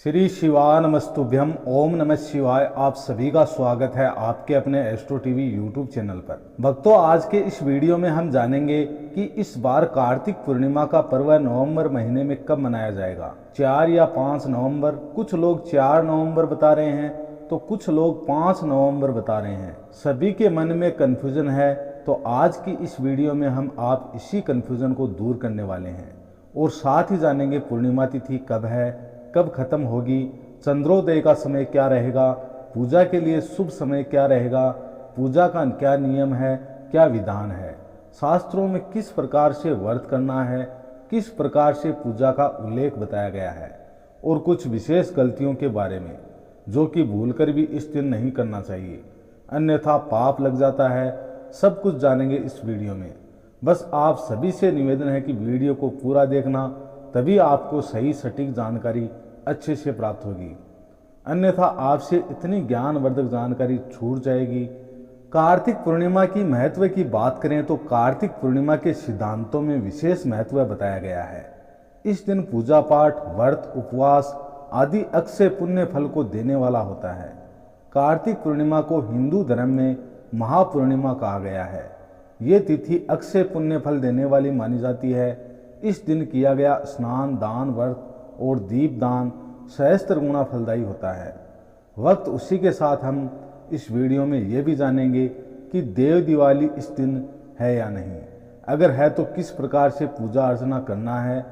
श्री शिवानमस्तुभ्यम ओम नमः शिवाय। आप सभी का स्वागत है आपके अपने एस्ट्रो टीवी यूट्यूब चैनल पर। भक्तों, आज के इस वीडियो में हम जानेंगे कि इस बार कार्तिक पूर्णिमा का पर्व नवंबर महीने में कब मनाया जाएगा। 4 या 5 नवंबर, कुछ लोग 4 नवंबर बता रहे हैं तो कुछ लोग 5 नवंबर बता रहे हैं। सभी के मन में कन्फ्यूजन है, तो आज की इस वीडियो में हम आप इसी कन्फ्यूजन को दूर करने वाले हैं और साथ ही जानेंगे पूर्णिमा तिथि कब है, कब खत्म होगी, चंद्रोदय का समय क्या रहेगा, पूजा के लिए शुभ समय क्या रहेगा, पूजा का क्या नियम है, क्या विधान है, शास्त्रों में किस प्रकार से व्रत करना है, किस प्रकार से पूजा का उल्लेख बताया गया है और कुछ विशेष गलतियों के बारे में जो कि भूलकर भी इस दिन नहीं करना चाहिए, अन्यथा पाप लग जाता है। सब कुछ जानेंगे इस वीडियो में। बस आप सभी से निवेदन है कि वीडियो को पूरा देखना, तभी आपको सही सटीक जानकारी अच्छे से प्राप्त होगी, अन्यथा आपसे इतनी ज्ञानवर्धक जानकारी छूट जाएगी। कार्तिक पूर्णिमा की महत्व की बात करें तो कार्तिक पूर्णिमा के सिद्धांतों में विशेष महत्व बताया गया है। इस दिन पूजा पाठ, व्रत, उपवास आदि अक्षय पुण्य फल को देने वाला होता है। कार्तिक पूर्णिमा को हिंदू धर्म में महापूर्णिमा कहा गया है। ये तिथि अक्षय पुण्य फल देने वाली मानी जाती है। इस दिन किया गया स्नान, दान, व्रत और दीपदान सहस्त्र गुना फलदायी होता है। वक्त उसी के साथ हम इस वीडियो में ये भी जानेंगे कि देव दिवाली इस दिन है या नहीं, अगर है तो किस प्रकार से पूजा अर्चना करना है।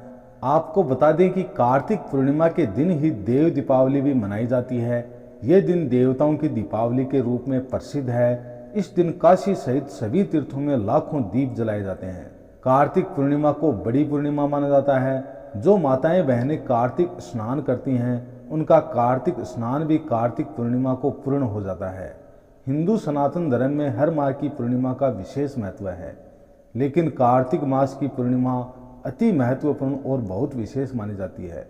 आपको बता दें कि कार्तिक पूर्णिमा के दिन ही देव दीपावली भी मनाई जाती है। ये दिन देवताओं की दीपावली के रूप में प्रसिद्ध है। इस दिन काशी सहित सभी तीर्थों में लाखों दीप जलाए जाते हैं। कार्तिक पूर्णिमा को बड़ी पूर्णिमा माना जाता है। जो माताएं बहनें कार्तिक स्नान करती हैं, उनका कार्तिक स्नान भी कार्तिक पूर्णिमा को पूर्ण हो जाता है। हिंदू सनातन धर्म में हर माह की पूर्णिमा का विशेष महत्व है, लेकिन कार्तिक मास की पूर्णिमा अति महत्वपूर्ण और बहुत विशेष मानी जाती है,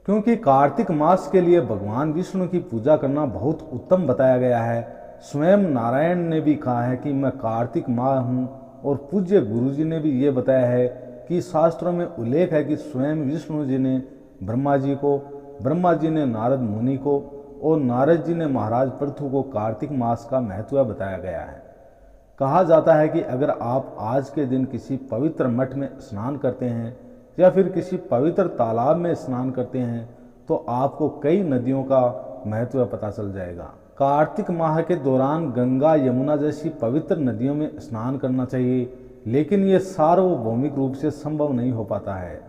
क्योंकि कार्तिक मास के लिए भगवान विष्णु की पूजा करना बहुत उत्तम बताया गया है। स्वयं नारायण ने भी कहा है कि मैं कार्तिक माह हूँ, और पूज्य गुरुजी ने भी ये बताया है कि शास्त्रों में उल्लेख है कि स्वयं विष्णु जी ने ब्रह्मा जी को, ब्रह्मा जी ने नारद मुनि को और नारद जी ने महाराज पृथु को कार्तिक मास का महत्व बताया गया है। कहा जाता है कि अगर आप आज के दिन किसी पवित्र मठ में स्नान करते हैं या फिर किसी पवित्र तालाब में स्नान करते हैं तो आपको कई नदियों का महत्व पता चल जाएगा। कार्तिक माह के दौरान गंगा, यमुना जैसी पवित्र नदियों में स्नान करना चाहिए, लेकिन ये सार्वभौमिक रूप से संभव नहीं हो पाता है।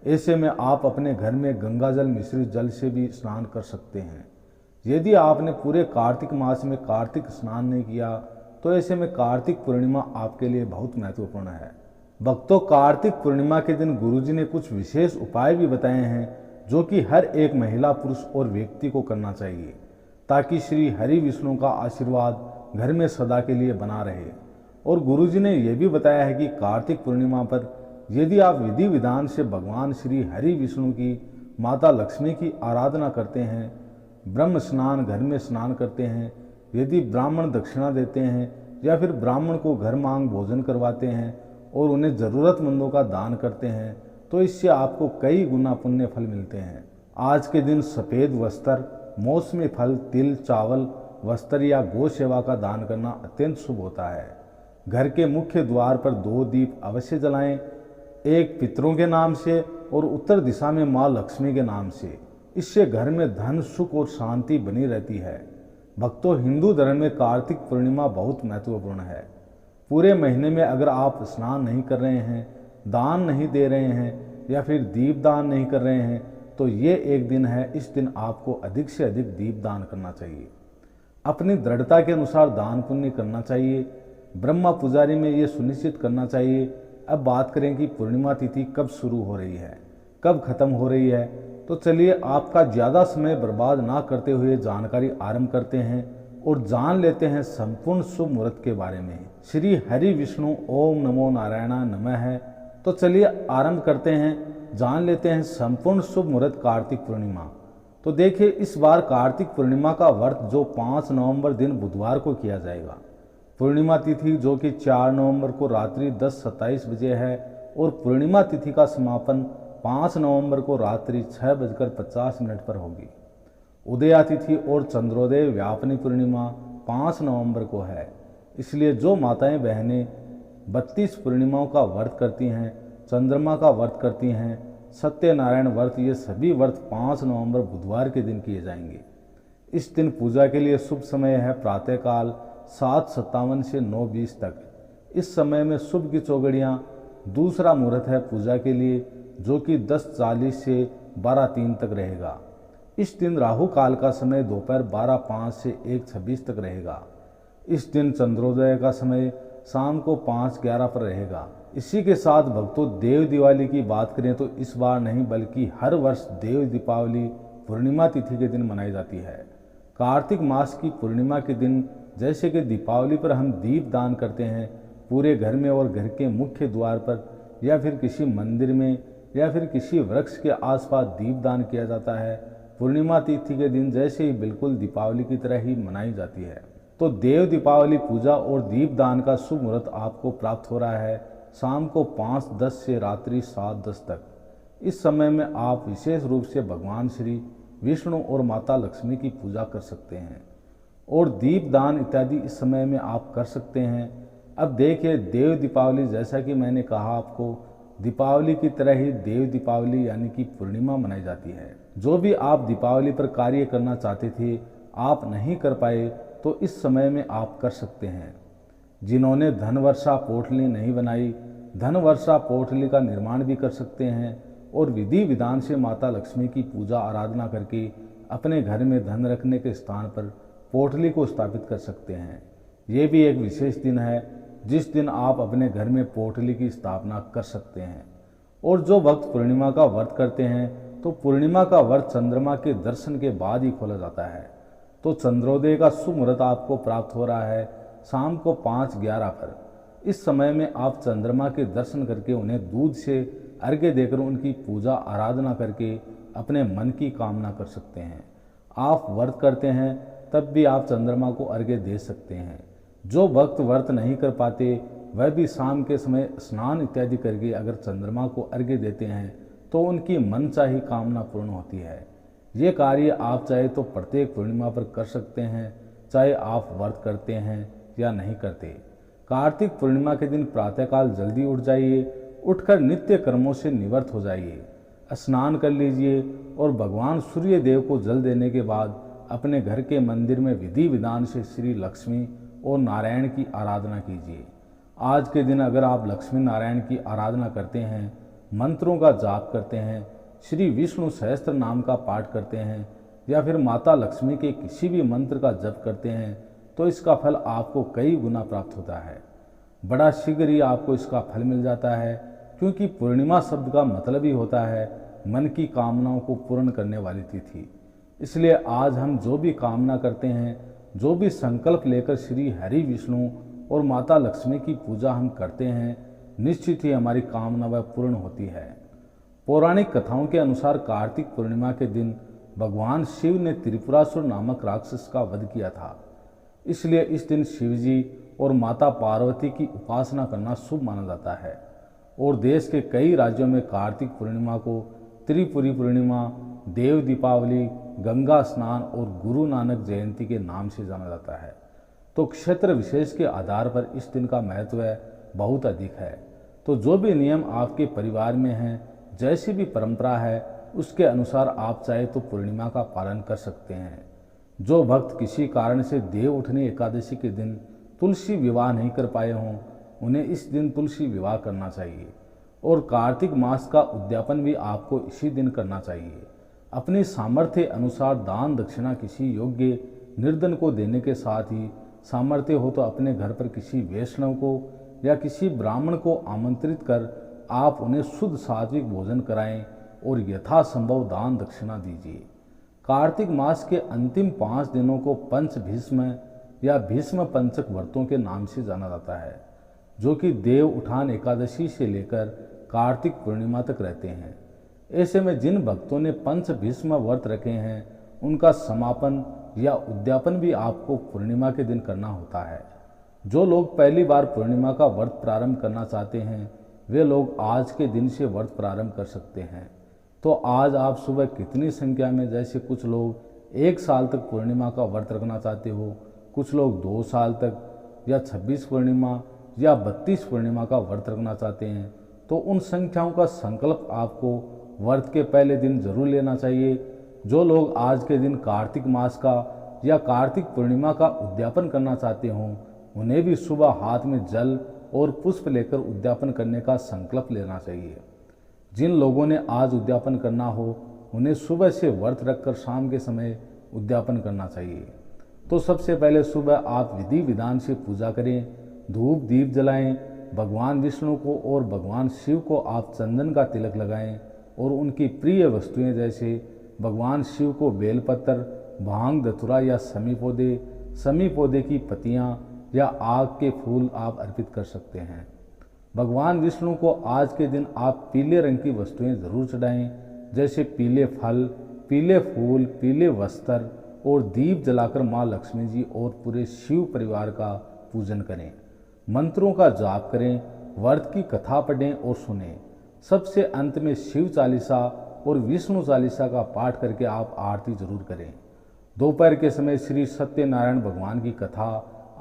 ऐसे में आप अपने घर में गंगा जल मिश्रित जल से भी स्नान कर सकते हैं। यदि आपने पूरे कार्तिक मास में कार्तिक स्नान नहीं किया तो ऐसे में कार्तिक पूर्णिमा आपके लिए बहुत महत्वपूर्ण है। भक्तों, कार्तिक पूर्णिमा के दिन गुरुजी ने कुछ विशेष उपाय भी बताए हैं जो कि हर एक महिला, पुरुष और व्यक्ति को करना चाहिए, ताकि श्री हरि विष्णु का आशीर्वाद घर में सदा के लिए बना रहे। और गुरुजी ने यह भी बताया है कि कार्तिक पूर्णिमा पर यदि आप विधि विधान से भगवान श्री हरि विष्णु की, माता लक्ष्मी की आराधना करते हैं, ब्रह्म स्नान घर में स्नान करते हैं, यदि ब्राह्मण दक्षिणा देते हैं या फिर ब्राह्मण को घर मांग भोजन करवाते हैं और उन्हें ज़रूरतमंदों का दान करते हैं, तो इससे आपको कई गुना पुण्य फल मिलते हैं। आज के दिन सफ़ेद वस्त्र, मौसमी फल, तिल, चावल, वस्त्र या गौ सेवा का दान करना अत्यंत शुभ होता है। घर के मुख्य द्वार पर 2 दीप अवश्य जलाएं, एक पितरों के नाम से और उत्तर दिशा में माँ लक्ष्मी के नाम से। इससे घर में धन, सुख और शांति बनी रहती है। भक्तों, हिंदू धर्म में कार्तिक पूर्णिमा बहुत महत्वपूर्ण है। पूरे महीने में अगर आप स्नान नहीं कर रहे हैं, दान नहीं दे रहे हैं या फिर दीपदान नहीं कर रहे हैं तो ये एक दिन है। इस दिन आपको अधिक से अधिक दीपदान करना चाहिए। अपनी दृढ़ता के अनुसार दान पुण्य करना चाहिए। ब्रह्मा पुजारी में ये सुनिश्चित करना चाहिए। अब बात करें कि पूर्णिमा तिथि कब शुरू हो रही है, कब खत्म हो रही है, तो चलिए आपका ज़्यादा समय बर्बाद ना करते हुए जानकारी आरंभ करते हैं और जान लेते हैं संपूर्ण शुभ मुहूर्त के बारे में। श्री हरि विष्णु ओम नमो नारायण नमः है। तो चलिए आरंभ करते हैं, जान लेते हैं संपूर्ण शुभ मुहूर्त कार्तिक पूर्णिमा। तो देखिए, इस बार कार्तिक पूर्णिमा का व्रत जो 5 नवंबर दिन बुधवार को किया जाएगा। पूर्णिमा तिथि जो कि 4 नवंबर को रात्रि 10:27 बजे है और पूर्णिमा तिथि का समापन 5 नवंबर को रात्रि 6:50 पर होगी। उदया तिथि और चंद्रोदय व्यापनी पूर्णिमा 5 नवंबर को है। इसलिए जो माताएं बहनें 32 पूर्णिमाओं का व्रत करती हैं, चंद्रमा का व्रत करती हैं, सत्यनारायण व्रत, ये सभी व्रत 5 नवंबर बुधवार के दिन किए जाएंगे। इस दिन पूजा के लिए शुभ समय है प्रातःकाल 7:57 से 9:20 तक। इस समय में शुभ की चौगड़ियाँ। दूसरा मुहूर्त है पूजा के लिए, जो कि 10:40 से 12:03 तक रहेगा। इस दिन राहु काल का समय दोपहर 12:05 से 1:26 तक रहेगा। इस दिन चंद्रोदय का समय शाम को 5:11 पर रहेगा। इसी के साथ भक्तों, देव दिवाली की बात करें तो इस बार नहीं बल्कि हर वर्ष देव दीपावली पूर्णिमा तिथि के दिन मनाई जाती है। कार्तिक मास की पूर्णिमा के दिन जैसे कि दीपावली पर हम दीप दान करते हैं, पूरे घर में और घर के मुख्य द्वार पर या फिर किसी मंदिर में या फिर किसी वृक्ष के आसपास दीप दान किया जाता है, पूर्णिमा तिथि के दिन जैसे ही बिल्कुल दीपावली की तरह ही मनाई जाती है। तो देव दीपावली पूजा और दीप दान का शुभ मुहूर्त आपको प्राप्त हो रहा है शाम को 5:10 से रात्रि 7:10 तक। इस समय में आप विशेष रूप से भगवान श्री विष्णु और माता लक्ष्मी की पूजा कर सकते हैं और दीप दान इत्यादि इस समय में आप कर सकते हैं। अब देखिए, देव दीपावली, जैसा कि मैंने कहा आपको, दीपावली की तरह ही देव दीपावली यानी कि पूर्णिमा मनाई जाती है। जो भी आप दीपावली पर कार्य करना चाहते थे, आप नहीं कर पाए, तो इस समय में आप कर सकते हैं। जिन्होंने धन वर्षा पोटली नहीं बनाई, धन वर्षा पोटली का निर्माण भी कर सकते हैं और विधि विधान से माता लक्ष्मी की पूजा आराधना करके अपने घर में धन रखने के स्थान पर पोटली को स्थापित कर सकते हैं। ये भी एक विशेष दिन है जिस दिन आप अपने घर में पोटली की स्थापना कर सकते हैं। और जो भक्त पूर्णिमा का व्रत करते हैं, तो पूर्णिमा का व्रत चंद्रमा के दर्शन के बाद ही खोला जाता है। तो चंद्रोदय का शुभ मुहूर्त आपको प्राप्त हो रहा है शाम को 5:11 पर। इस समय में आप चंद्रमा के दर्शन करके उन्हें दूध से अर्घ्य देकर उनकी पूजा आराधना करके अपने मन की कामना कर सकते हैं। आप व्रत करते हैं तब भी आप चंद्रमा को अर्घ्य दे सकते हैं। जो भक्त व्रत नहीं कर पाते, वह भी शाम के समय स्नान इत्यादि करके अगर चंद्रमा को अर्घ्य देते हैं तो उनकी मनचाही कामना पूर्ण होती है। ये कार्य आप चाहे तो प्रत्येक पूर्णिमा पर कर सकते हैं, चाहे आप व्रत करते हैं या नहीं करते। कार्तिक पूर्णिमा के दिन प्रातःकाल जल्दी उठ जाइए, उठकर नित्य कर्मों से निवृत्त हो जाइए, स्नान कर लीजिए और भगवान सूर्य देव को जल देने के बाद अपने घर के मंदिर में विधि विधान से श्री लक्ष्मी और नारायण की आराधना कीजिए। आज के दिन अगर आप लक्ष्मी नारायण की आराधना करते हैं, मंत्रों का जाप करते हैं, श्री विष्णु सहस्त्र नाम का पाठ करते हैं या फिर माता लक्ष्मी के किसी भी मंत्र का जप करते हैं, तो इसका फल आपको कई गुना प्राप्त होता है। बड़ा शीघ्र ही आपको इसका फल मिल जाता है, क्योंकि पूर्णिमा शब्द का मतलब ही होता है मन की कामनाओं को पूर्ण करने वाली तिथि। इसलिए आज हम जो भी कामना करते हैं, जो भी संकल्प लेकर श्री हरि विष्णु और माता लक्ष्मी की पूजा हम करते हैं, निश्चित ही हमारी कामना वह पूर्ण होती है। पौराणिक कथाओं के अनुसार कार्तिक पूर्णिमा के दिन भगवान शिव ने त्रिपुरासुर नामक राक्षस का वध किया था। इसलिए इस दिन शिवजी और माता पार्वती की उपासना करना शुभ माना जाता है और देश के कई राज्यों में कार्तिक पूर्णिमा को त्रिपुरी पूर्णिमा, देव दीपावली, गंगा स्नान और गुरु नानक जयंती के नाम से जाना जाता है। तो क्षेत्र विशेष के आधार पर इस दिन का महत्व बहुत अधिक है। तो जो भी नियम आपके परिवार में हैं, जैसी भी परंपरा है, उसके अनुसार आप चाहे तो पूर्णिमा का पालन कर सकते हैं। जो भक्त किसी कारण से देव उठनी एकादशी के दिन तुलसी विवाह नहीं कर पाए हों, उन्हें इस दिन तुलसी विवाह करना चाहिए और कार्तिक मास का उद्यापन भी आपको इसी दिन करना चाहिए। अपनी सामर्थ्य अनुसार दान दक्षिणा किसी योग्य निर्धन को देने के साथ ही सामर्थ्य हो तो अपने घर पर किसी वैष्णव को या किसी ब्राह्मण को आमंत्रित कर आप उन्हें शुद्ध सात्विक भोजन कराएं और यथासंभव दान दक्षिणा दीजिए। कार्तिक मास के अंतिम 5 दिनों को पंच भीष्म या भीष्म पंचक व्रतों के नाम से जाना जाता है, जो कि देव उठान एकादशी से लेकर कार्तिक पूर्णिमा तक रहते हैं। ऐसे में जिन भक्तों ने पंच भीष्म व्रत रखे हैं, उनका समापन या उद्यापन भी आपको पूर्णिमा के दिन करना होता है। जो लोग पहली बार पूर्णिमा का व्रत प्रारंभ करना चाहते हैं, वे लोग आज के दिन से व्रत प्रारंभ कर सकते हैं। तो आज आप सुबह कितनी संख्या में, जैसे कुछ लोग 1 साल तक पूर्णिमा का व्रत रखना चाहते हो, कुछ लोग 2 साल तक या 26 पूर्णिमा या 32 पूर्णिमा का व्रत रखना चाहते हैं, तो उन संख्याओं का संकल्प आपको व्रत के पहले दिन जरूर लेना चाहिए। जो लोग आज के दिन कार्तिक मास का या कार्तिक पूर्णिमा का उद्यापन करना चाहते हों, उन्हें भी सुबह हाथ में जल और पुष्प लेकर उद्यापन करने का संकल्प लेना चाहिए। जिन लोगों ने आज उद्यापन करना हो, उन्हें सुबह से व्रत रखकर शाम के समय उद्यापन करना चाहिए। तो सबसे पहले सुबह आप विधि विधान से पूजा करें, धूप दीप जलाएं, भगवान विष्णु को और भगवान शिव को आप चंदन का तिलक लगाएं और उनकी प्रिय वस्तुएं जैसे भगवान शिव को बेलपत्र, भांग, धतूरा या समी पौधे की पत्तियां या आग के फूल आप अर्पित कर सकते हैं। भगवान विष्णु को आज के दिन आप पीले रंग की वस्तुएं जरूर चढ़ाएं, जैसे पीले फल, पीले फूल, पीले वस्त्र और दीप जलाकर माँ लक्ष्मी जी और पूरे शिव परिवार का पूजन करें। मंत्रों का जाप करें, व्रत की कथा पढ़ें और सुनें। सबसे अंत में शिव चालीसा और विष्णु चालीसा का पाठ करके आप आरती जरूर करें। दोपहर के समय श्री सत्यनारायण भगवान की कथा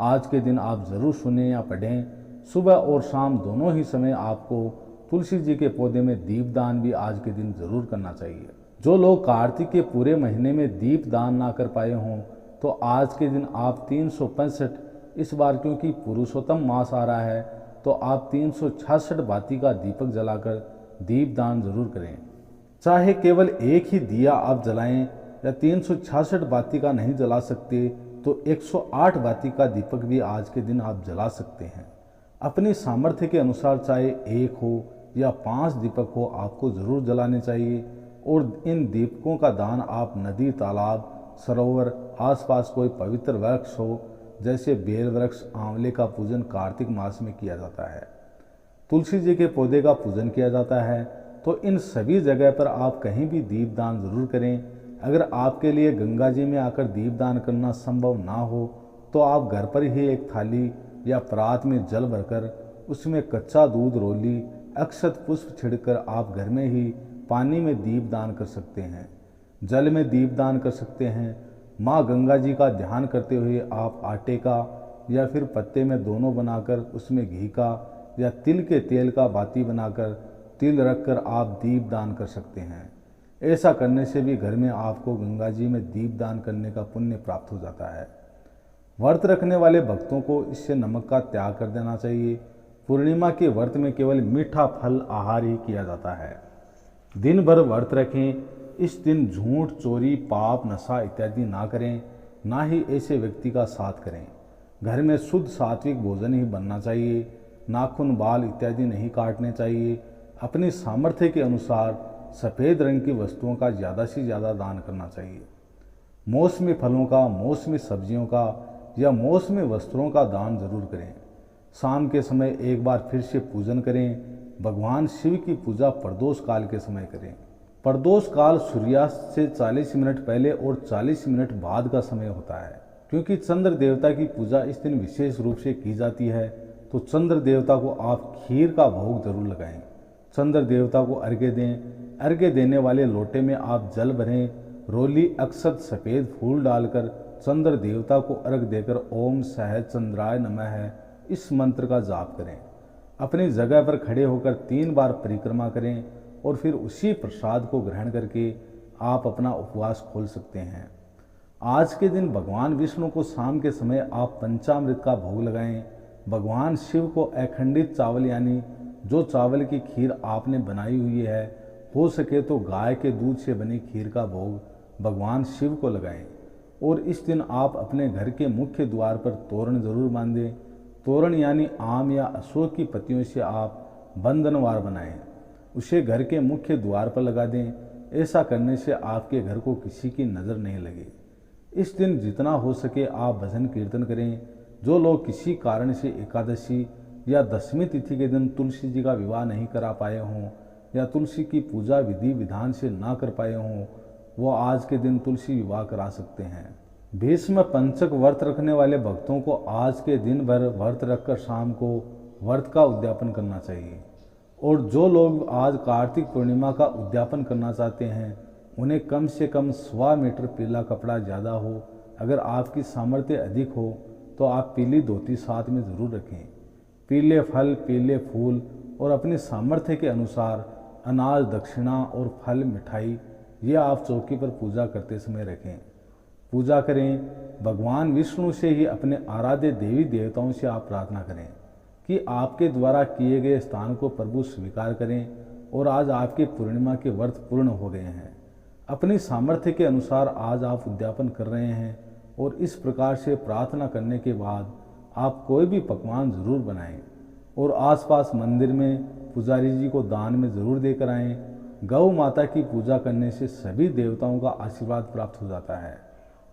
आज के दिन आप जरूर सुनें या पढ़ें। सुबह और शाम दोनों ही समय आपको तुलसी जी के पौधे में दीपदान भी आज के दिन जरूर करना चाहिए। जो लोग कार्तिक के पूरे महीने में दीप दान ना कर पाए हों, तो आज के दिन आप 365, इस बार क्योंकि पुरुषोत्तम मास आ रहा है, तो आप 366 बाती का दीपक जलाकर दीप दान जरूर करें। चाहे केवल एक ही दिया आप जलाएं या 366 बाती का नहीं जला सकते, तो 108 बाती का दीपक भी आज के दिन आप जला सकते हैं। अपनी सामर्थ्य के अनुसार चाहे 1 हो या 5 दीपक हो, आपको जरूर जलाने चाहिए और इन दीपकों का दान आप नदी, तालाब, सरोवर, आसपास कोई पवित्र वृक्ष हो, जैसे बेल वृक्ष, आंवले का पूजन कार्तिक मास में किया जाता है, तुलसी जी के पौधे का पूजन किया जाता है, तो इन सभी जगह पर आप कहीं भी दीपदान जरूर करें। अगर आपके लिए गंगा जी में आकर दीपदान करना संभव ना हो, तो आप घर पर ही एक थाली या परात में जल भरकर उसमें कच्चा दूध, रोली, अक्षत पुष्प छिड़कर आप घर में ही पानी में दीपदान कर सकते हैं, जल में दीपदान कर सकते हैं। माँ गंगा जी का ध्यान करते हुए आप आटे का या फिर पत्ते में दोनों बनाकर उसमें घी का या तिल के तेल का बाती बनाकर तिल रखकर आप दीप दान कर सकते हैं। ऐसा करने से भी घर में आपको गंगा जी में दीप दान करने का पुण्य प्राप्त हो जाता है। व्रत रखने वाले भक्तों को इससे नमक का त्याग कर देना चाहिए। पूर्णिमा के व्रत में केवल मीठा फल आहार ही किया जाता है। दिन भर व्रत रखें। इस दिन झूठ, चोरी, पाप, नशा इत्यादि ना करें, ना ही ऐसे व्यक्ति का साथ करें। घर में शुद्ध सात्विक भोजन ही बनना चाहिए। नाखून, बाल इत्यादि नहीं काटने चाहिए। अपनी सामर्थ्य के अनुसार सफ़ेद रंग की वस्तुओं का ज़्यादा से ज़्यादा दान करना चाहिए। मौसमी फलों का, मौसमी सब्जियों का या मौसमी वस्त्रों का दान जरूर करें। शाम के समय एक बार फिर से पूजन करें। भगवान शिव की पूजा प्रदोष काल के समय करें। प्रदोष काल सूर्यास्त से 40 मिनट पहले और 40 मिनट बाद का समय होता है। क्योंकि चंद्र देवता की पूजा इस दिन विशेष रूप से की जाती है, तो चंद्र देवता को आप खीर का भोग जरूर लगाएं। चंद्र देवता को अर्घ्य दें। अर्घ्य देने वाले लोटे में आप जल भरें। रोली, अक्षत, सफ़ेद फूल डालकर चंद्र देवता को अर्घ्य देकर ओम सह चंद्राय नमः इस मंत्र का जाप करें। अपनी जगह पर खड़े होकर 3 बार परिक्रमा करें और फिर उसी प्रसाद को ग्रहण करके आप अपना उपवास खोल सकते हैं। आज के दिन भगवान विष्णु को शाम के समय आप पंचामृत का भोग लगाएं। भगवान शिव को अखंडित चावल यानी जो चावल की खीर आपने बनाई हुई है, हो सके तो गाय के दूध से बनी खीर का भोग भगवान शिव को लगाएं। और इस दिन आप अपने घर के मुख्य द्वार पर तोरण जरूर बांधें। तोरण यानी आम या अशोक की पत्तियों से आप बंधनवार बनाएं, उसे घर के मुख्य द्वार पर लगा दें। ऐसा करने से आपके घर को किसी की नज़र नहीं लगे। इस दिन जितना हो सके आप भजन कीर्तन करें। जो लोग किसी कारण से एकादशी या दशमी तिथि के दिन तुलसी जी का विवाह नहीं करा पाए हों या तुलसी की पूजा विधि विधान से ना कर पाए हों, वो आज के दिन तुलसी विवाह करा सकते हैं। भीष्म पंचक व्रत रखने वाले भक्तों को आज के दिन भर व्रत रखकर शाम को व्रत का उद्यापन करना चाहिए। और जो लोग आज कार्तिक पूर्णिमा का उद्यापन करना चाहते हैं, उन्हें कम से कम 1.25 मीटर पीला कपड़ा ज़्यादा हो। अगर आपकी सामर्थ्य अधिक हो तो आप पीली धोती साथ में ज़रूर रखें। पीले फल, पीले फूल और अपनी सामर्थ्य के अनुसार अनाज, दक्षिणा और फल, मिठाई ये आप चौकी पर पूजा करते समय रखें। पूजा करें। भगवान विष्णु से ही अपने आराध्य देवी देवताओं से आप प्रार्थना करें कि आपके द्वारा किए गए स्थान को प्रभु स्वीकार करें। और आज आपके पूर्णिमा के व्रत पूर्ण हो गए हैं। अपनी सामर्थ्य के अनुसार आज आप उद्यापन कर रहे हैं और इस प्रकार से प्रार्थना करने के बाद आप कोई भी पकवान ज़रूर बनाएं और आसपास मंदिर में पुजारी जी को दान में ज़रूर देकर आएं। गौ माता की पूजा करने से सभी देवताओं का आशीर्वाद प्राप्त हो जाता है।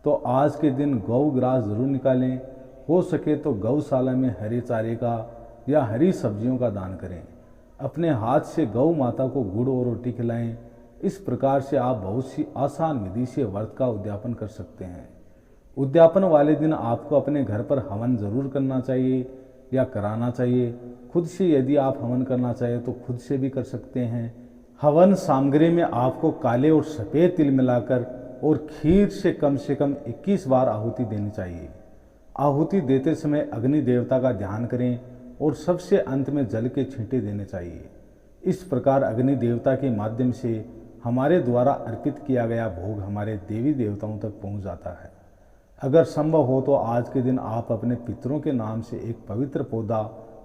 तो आज के दिन गौ ग्रास ज़रूर निकालें। हो सके तो गौशाला में हरे चारे का या हरी सब्जियों का दान करें। अपने हाथ से गौ माता को गुड़ और रोटी खिलाएं। इस प्रकार से आप बहुत सी आसान विधि से व्रत का उद्यापन कर सकते हैं। उद्यापन वाले दिन आपको अपने घर पर हवन ज़रूर करना चाहिए या कराना चाहिए। खुद से यदि आप हवन करना चाहें तो खुद से भी कर सकते हैं। हवन सामग्री में आपको काले और सफ़ेद तिल मिलाकर और खीर से कम 21 बार आहुति देनी चाहिए। आहुति देते समय अग्नि देवता का ध्यान करें और सबसे अंत में जल के छींटे देने चाहिए। इस प्रकार अग्नि देवता के माध्यम से हमारे द्वारा अर्पित किया गया भोग हमारे देवी देवताओं तक पहुंच जाता है। अगर संभव हो तो आज के दिन आप अपने पितरों के नाम से एक पवित्र पौधा,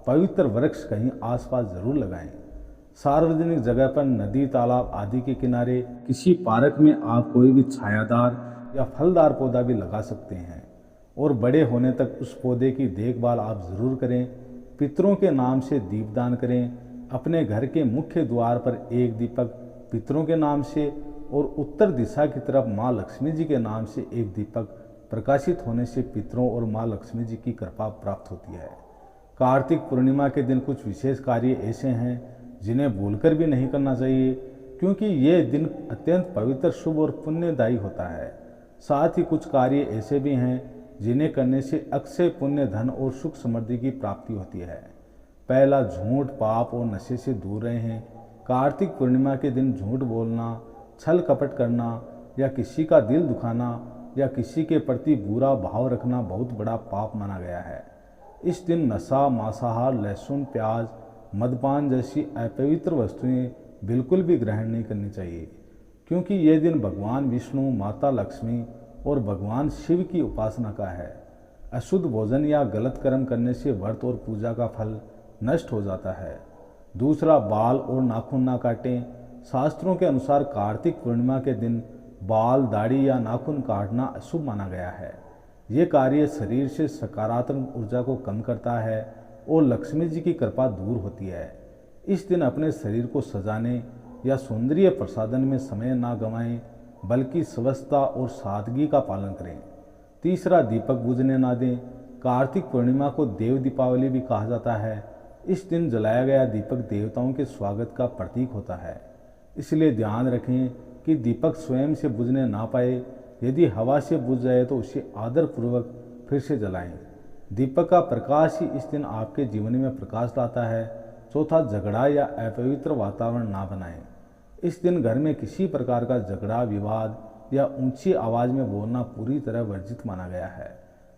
पवित्र वृक्ष कहीं आसपास जरूर लगाएं। सार्वजनिक जगह पर, नदी, तालाब आदि के किनारे, किसी पार्क में आप कोई भी छायादार या फलदार पौधा भी लगा सकते हैं और बड़े होने तक उस पौधे की देखभाल आप ज़रूर करें। पितरों के नाम से दीपदान करें। अपने घर के मुख्य द्वार पर एक दीपक पितरों के नाम से और उत्तर दिशा की तरफ माँ लक्ष्मी जी के नाम से एक दीपक प्रकाशित होने से पितरों और माँ लक्ष्मी जी की कृपा प्राप्त होती है। कार्तिक पूर्णिमा के दिन कुछ विशेष कार्य ऐसे हैं जिन्हें भूलकर भी नहीं करना चाहिए, क्योंकि ये दिन अत्यंत पवित्र, शुभ और पुण्यदायी होता है। साथ ही कुछ कार्य ऐसे भी हैं जिन्हें करने से अक्षय पुण्य, धन और सुख समृद्धि की प्राप्ति होती है। पहला, झूठ, पाप और नशे से दूर रहें। कार्तिक पूर्णिमा के दिन झूठ बोलना, छल कपट करना या किसी का दिल दुखाना या किसी के प्रति बुरा भाव रखना बहुत बड़ा पाप माना गया है। इस दिन नशा, मांसाहार, लहसुन, प्याज, मदपान जैसी अपवित्र वस्तुएं बिल्कुल भी ग्रहण नहीं करनी चाहिए, क्योंकि यह दिन भगवान विष्णु, माता लक्ष्मी और भगवान शिव की उपासना का है। अशुद्ध भोजन या गलत कर्म करने से व्रत और पूजा का फल नष्ट हो जाता है। दूसरा, बाल और नाखून ना काटें। शास्त्रों के अनुसार कार्तिक पूर्णिमा के दिन बाल, दाढ़ी या नाखून काटना अशुभ माना गया है। ये कार्य शरीर से सकारात्मक ऊर्जा को कम करता है और लक्ष्मी जी की कृपा दूर होती है। इस दिन अपने शरीर को सजाने या सौंदर्य प्रसाधन में समय ना गंवाएं, बल्कि स्वच्छता और सादगी का पालन करें। तीसरा, दीपक बुझने ना दें। कार्तिक पूर्णिमा को देव दीपावली भी कहा जाता है। इस दिन जलाया गया दीपक देवताओं के स्वागत का प्रतीक होता है, इसलिए ध्यान रखें कि दीपक स्वयं से बुझने ना पाए। यदि हवा से बुझ जाए तो उसे आदरपूर्वक फिर से जलाएं। दीपक का प्रकाश ही इस दिन आपके जीवन में प्रकाश लाता है। चौथा, झगड़ा या अपवित्र वातावरण ना बनाएं। इस दिन घर में किसी प्रकार का झगड़ा, विवाद या ऊंची आवाज़ में बोलना पूरी तरह वर्जित माना गया है।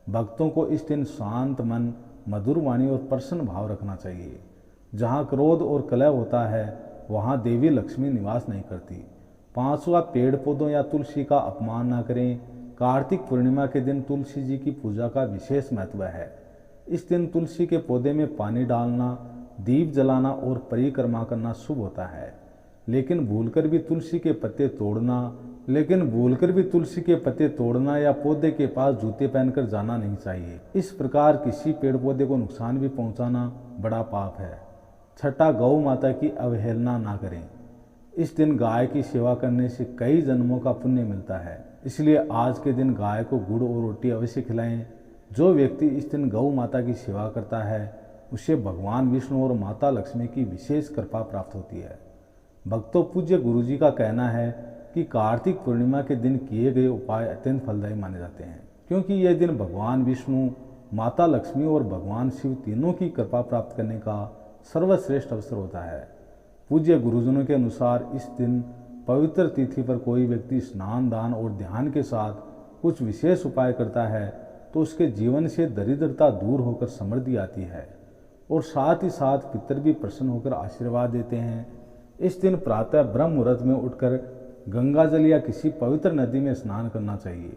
भक्तों को इस दिन शांत मन, मधुर वाणी और प्रसन्न भाव रखना चाहिए। जहाँ क्रोध और कलह होता है वहाँ देवी लक्ष्मी निवास नहीं करती। पांचवा, पेड़ पौधों या तुलसी का अपमान ना करें। कार्तिक पूर्णिमा के दिन तुलसी जी की पूजा का विशेष महत्व है। इस दिन तुलसी के पौधे में पानी डालना, दीप जलाना और परिक्रमा करना शुभ होता है, लेकिन भूलकर भी तुलसी के पत्ते तोड़ना या पौधे के पास जूते पहनकर जाना नहीं चाहिए। इस प्रकार किसी पेड़ पौधे को नुकसान भी पहुंचाना बड़ा पाप है। छठा, गौ माता की अवहेलना ना करें। इस दिन गाय की सेवा करने से कई जन्मों का पुण्य मिलता है, इसलिए आज के दिन गाय को गुड़ और रोटी अवश्य खिलाएं। जो व्यक्ति इस दिन गौ माता की सेवा करता है उसे भगवान विष्णु और माता लक्ष्मी की विशेष कृपा प्राप्त होती है। भक्तों, पूज्य गुरुजी का कहना है कि कार्तिक पूर्णिमा के दिन किए गए उपाय अत्यंत फलदायी माने जाते हैं, क्योंकि यह दिन भगवान विष्णु, माता लक्ष्मी और भगवान शिव तीनों की कृपा प्राप्त करने का सर्वश्रेष्ठ अवसर होता है। पूज्य गुरुजनों के अनुसार इस दिन पवित्र तिथि पर कोई व्यक्ति स्नान, दान और ध्यान के साथ कुछ विशेष उपाय करता है तो उसके जीवन से दरिद्रता दूर होकर समृद्धि आती है और साथ ही साथ पितर भी प्रसन्न होकर आशीर्वाद देते हैं। इस दिन प्रातः ब्रह्म मुहूर्त में उठकर गंगा जल या किसी पवित्र नदी में स्नान करना चाहिए।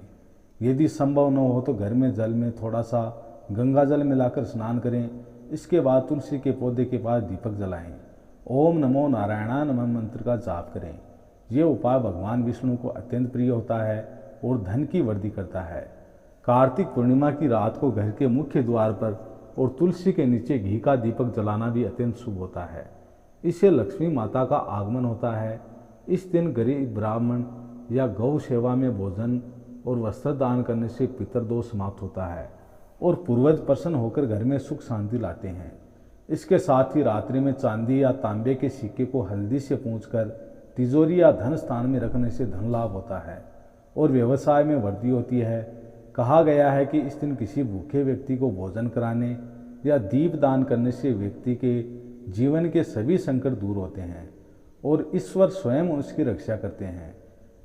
यदि संभव न हो तो घर में जल में थोड़ा सा गंगा जल मिलाकर स्नान करें। इसके बाद तुलसी के पौधे के पास दीपक जलाएं। ओम नमो नारायणाय नमः मंत्र का जाप करें। ये उपाय भगवान विष्णु को अत्यंत प्रिय होता है और धन की वृद्धि करता है। कार्तिक पूर्णिमा की रात को घर के मुख्य द्वार पर और तुलसी के नीचे घी का दीपक जलाना भी अत्यंत शुभ होता है। इससे लक्ष्मी माता का आगमन होता है। इस दिन गरीब ब्राह्मण या गौ सेवा में भोजन और वस्त्र दान करने से पितरदोष समाप्त होता है और पूर्वज प्रसन्न होकर घर में सुख शांति लाते हैं। इसके साथ ही रात्रि में चांदी या तांबे के सिक्के को हल्दी से पूंछकर तिजोरी या धन स्थान में रखने से धन लाभ होता है और व्यवसाय में वृद्धि होती है। कहा गया है कि इस दिन किसी भूखे व्यक्ति को भोजन कराने या दीप दान करने से व्यक्ति के जीवन के सभी संकट दूर होते हैं और ईश्वर स्वयं उसकी रक्षा करते हैं।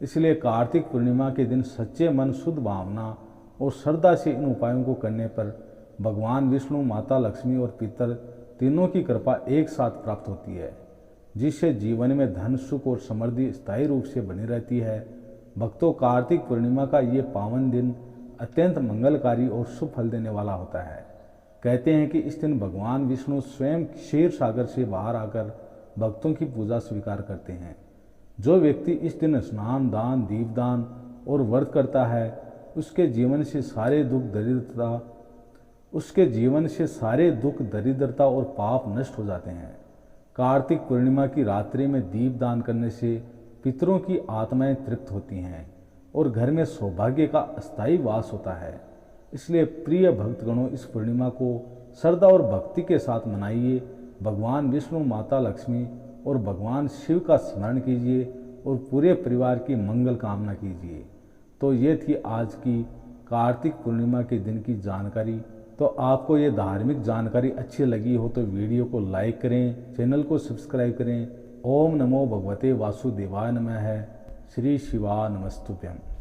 इसलिए कार्तिक पूर्णिमा के दिन सच्चे मन, शुद्ध भावना और श्रद्धा से इन उपायों को करने पर भगवान विष्णु, माता लक्ष्मी और पितर तीनों की कृपा एक साथ प्राप्त होती है, जिससे जीवन में धन, सुख और समृद्धि स्थायी रूप से बनी रहती है। भक्तों, कार्तिक पूर्णिमा का ये पावन दिन अत्यंत मंगलकारी और शुभ फल देने वाला होता है। कहते हैं कि इस दिन भगवान विष्णु स्वयं क्षीर सागर से बाहर आकर भक्तों की पूजा स्वीकार करते हैं। जो व्यक्ति इस दिन स्नान, दान, दीपदान और व्रत करता है उसके जीवन से सारे दुख, दरिद्रता और पाप नष्ट हो जाते हैं। कार्तिक पूर्णिमा की रात्रि में दीप दान करने से पितरों की आत्माएं तृप्त होती हैं और घर में सौभाग्य का अस्थायी वास होता है। इसलिए प्रिय भक्तगणों, इस पूर्णिमा को श्रद्धा और भक्ति के साथ मनाइए। भगवान विष्णु, माता लक्ष्मी और भगवान शिव का स्मरण कीजिए और पूरे परिवार की मंगल कामना कीजिए। तो ये थी आज की कार्तिक पूर्णिमा के दिन की जानकारी। तो आपको ये धार्मिक जानकारी अच्छी लगी हो तो वीडियो को लाइक करें, चैनल को सब्सक्राइब करें। ओम नमो भगवते वासुदेवाय नमः। श्री शिवा नमस्तुभ्यम।